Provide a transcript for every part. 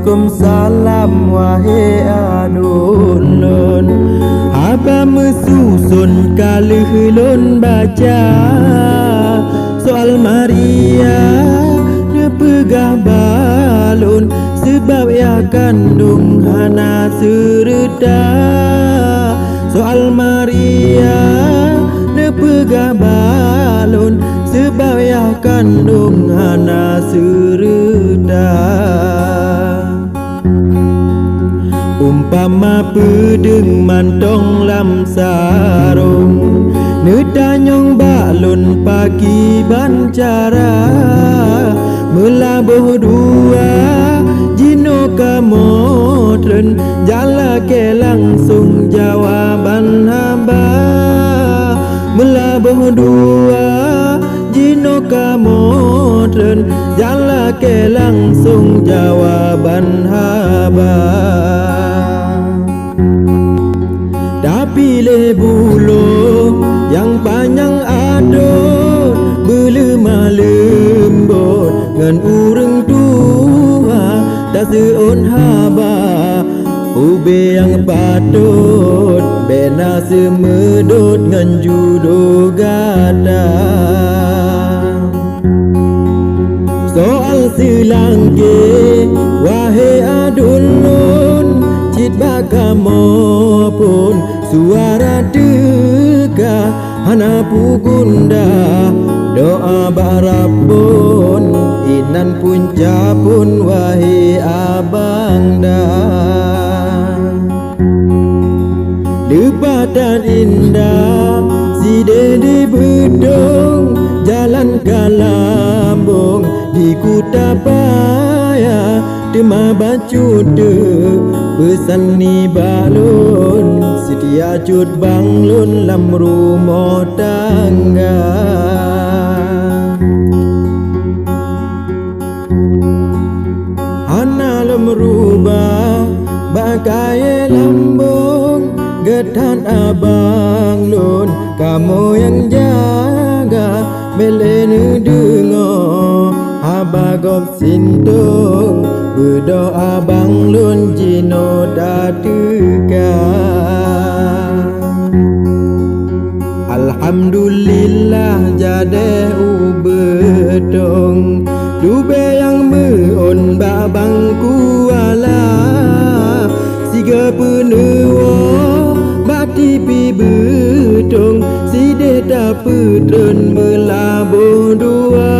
Waalaikumsalam wahai adulun. Abah mesusun kali lun baca soal Maria dia pegah balun sebab ia kandung hana sereda. Soal Maria dia pegah balun sebab ia kandung hana sereda. Umpama pedeng mantong lam sarung nedanyong balun pagi bancara melabuh dua jino kamotren jala ke langsung jawaban hamba. Melabuh dua jino kamotren jala ke langsung jawaban hamba. Pilih bulu yang panjang adon berlemah lembut ngan urang tua tak seon haba ube yang patut bena semedut ngan judo gada. Soal silangke wahai adulun cit bakamo pun suara dega hana pugunda doa barapun inan punca pun wahai abang dah. Debatan indah si dede bedong jalan kalambong di kuta paya tema bacu de pesan ni balun setia cut banglun lam rumah tangga. Hana lam rubah bagai lambung getan abang lun kamu yang jaga melenu dengar abagop sintung berdoa bang lun jino datega. Alhamdulillah jade ubedong dube yang meon babang kuala siga penewo bati pi bedong si deta putren melabuh dua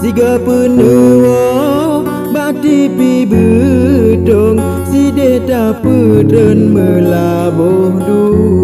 siga penewo bati pi bedong si deta putren melabuh dua.